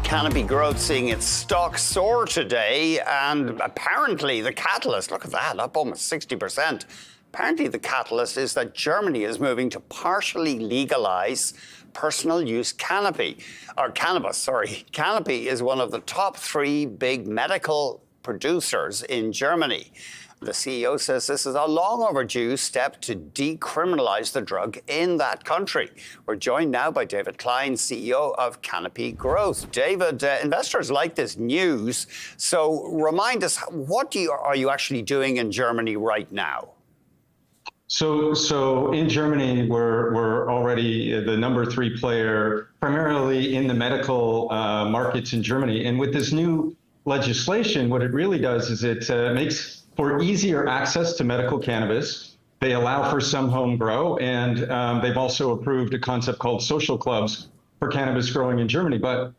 Canopy Growth seeing its stock soar today, and apparently the catalyst, look at that, up almost 60%. Apparently the catalyst is that Germany is moving to partially legalize personal use cannabis. Canopy is one of the top 3 big medical producers in Germany. The CEO says this is a long overdue step to decriminalize the drug in that country. We're joined now by David Klein, CEO of Canopy Growth. David, investors like this news. So remind us, what are you actually doing in Germany right now? So in Germany, we're already the number 3 player, primarily in the medical markets in Germany. And with this new legislation, what it really does is it makes for easier access to medical cannabis. They allow for some home grow, and they've also approved a concept called social clubs for cannabis growing in Germany. But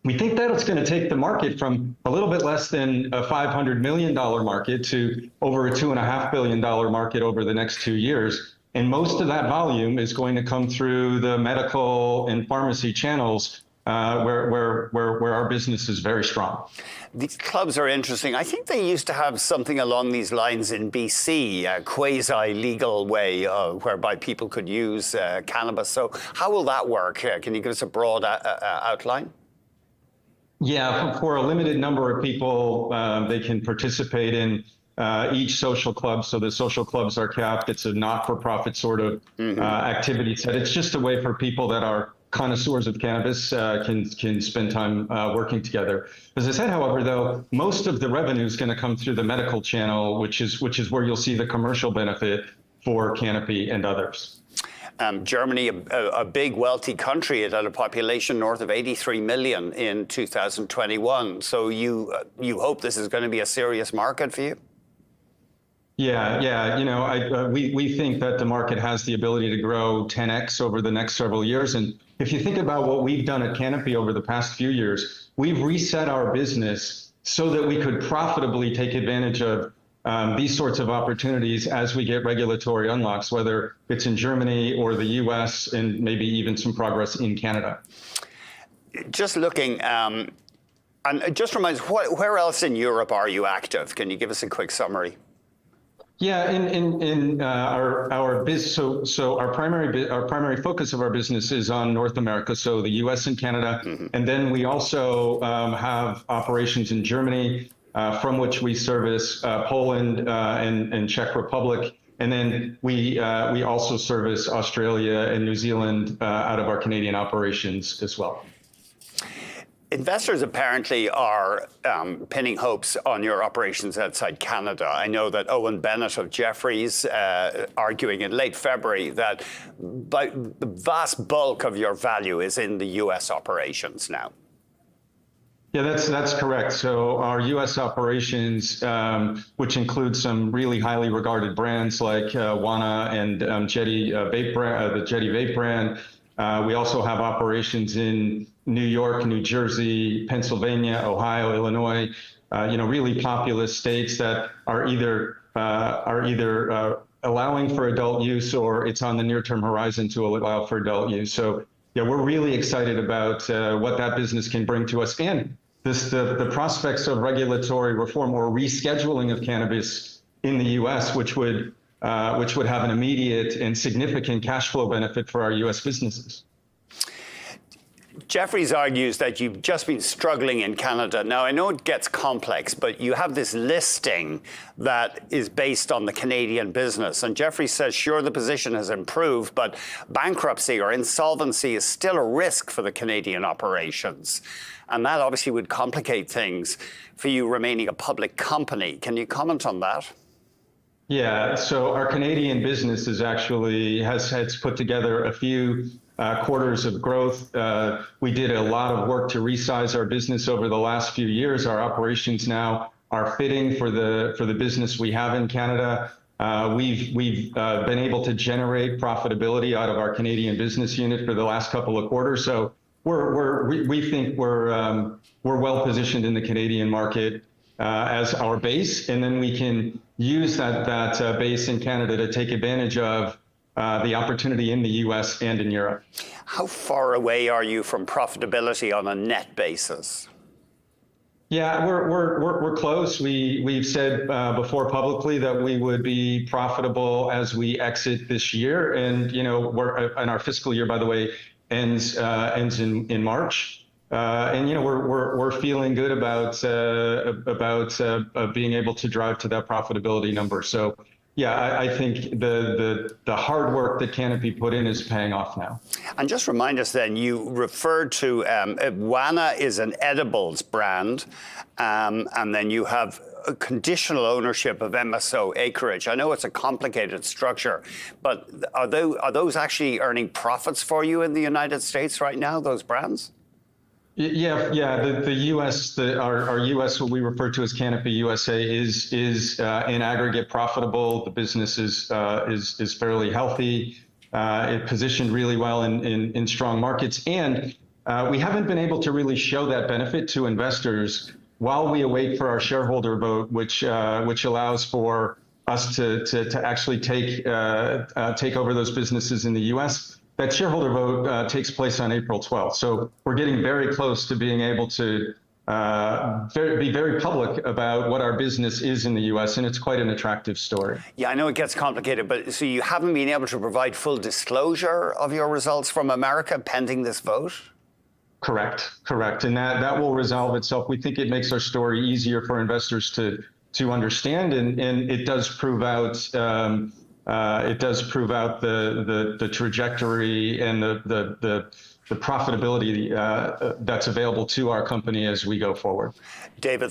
we think that it's going to take the market from a little bit less than a $500 million market to over a $2.5 billion market over the next 2 years. And most of that volume is going to come through the medical and pharmacy channels where our business is very strong. These clubs are interesting. I think they used to have something along these lines in BC, a quasi-legal way whereby people could use cannabis. So how will that work? Can you give us a broad outline? Yeah, for a limited number of people, they can participate in each social club. So the social clubs are capped. It's a not-for-profit sort of activity set. It's just a way for people that are connoisseurs of cannabis can spend time working together. As I said, however, though, most of the revenue is going to come through the medical channel, which is where you'll see the commercial benefit for Canopy and others. Germany, a big wealthy country, it had a population north of 83 million in 2021. So you hope this is going to be a serious market for you? Yeah. You know, we think that the market has the ability to grow 10x over the next several years. And if you think about what we've done at Canopy over the past few years, we've reset our business so that we could profitably take advantage of these sorts of opportunities as we get regulatory unlocks, whether it's in Germany or the US, and maybe even some progress in Canada. Just looking, and just remind us, where else in Europe are you active? Can you give us a quick summary? Yeah, in our business, so our primary focus of our business is on North America, so the U.S. and Canada, and then we also have operations in Germany, from which we service Poland and Czech Republic, and then we also service Australia and New Zealand out of our Canadian operations as well. Investors apparently are pinning hopes on your operations outside Canada. I know that Owen Bennett of Jefferies arguing in late February that the vast bulk of your value is in the U.S. operations now. Yeah, that's correct. So our U.S. operations, which include some really highly regarded brands like Wana and Jetty vape brand, the Jetty vape brand. We also have operations in New York, New Jersey, Pennsylvania, Ohio, Illinois, really populous states that are either allowing for adult use or it's on the near-term horizon to allow for adult use. So yeah, we're really excited about what that business can bring to us, and the prospects of regulatory reform or rescheduling of cannabis in the U.S., which would have an immediate and significant cash flow benefit for our U.S. businesses. Jefferies argues that you've just been struggling in Canada. Now, I know it gets complex, but you have this listing that is based on the Canadian business. And Jefferies says, sure, the position has improved, but bankruptcy or insolvency is still a risk for the Canadian operations. And that obviously would complicate things for you remaining a public company. Can you comment on that? Yeah, so our Canadian business has put together a few quarters of growth. We did a lot of work to resize our business over the last few years. Our operations now are fitting for the business we have in Canada. We've been able to generate profitability out of our Canadian business unit for the last couple of quarters. So we think we're well positioned in the Canadian market as our base, and then we can use that base in Canada to take advantage of the opportunity in the US and in Europe. How far away are you from profitability on a net basis? Yeah, we're close. We've said before publicly that we would be profitable as we exit this year, and and our fiscal year, by the way, ends in March, and we're feeling good about being able to drive to that profitability number. So yeah, I think the hard work that Canopy put in is paying off now. And just remind us then, you referred to Wana is an edibles brand, and then you have a conditional ownership of MSO acreage. I know it's a complicated structure, but are those actually earning profits for you in the United States right now, those brands? Yeah. The U.S., our U.S., what we refer to as Canopy USA, is in aggregate profitable. The business is fairly healthy. It positioned really well in strong markets, and we haven't been able to really show that benefit to investors while we await for our shareholder vote, which allows for us to actually take over those businesses in the U.S. That shareholder vote takes place on April 12th. So we're getting very close to being able to be very public about what our business is in the U.S., and it's quite an attractive story. Yeah, I know it gets complicated, but so you haven't been able to provide full disclosure of your results from America pending this vote? Correct. And that will resolve itself. We think it makes our story easier for investors to understand, and it does prove out the trajectory and the profitability that's available to our company as we go forward. David,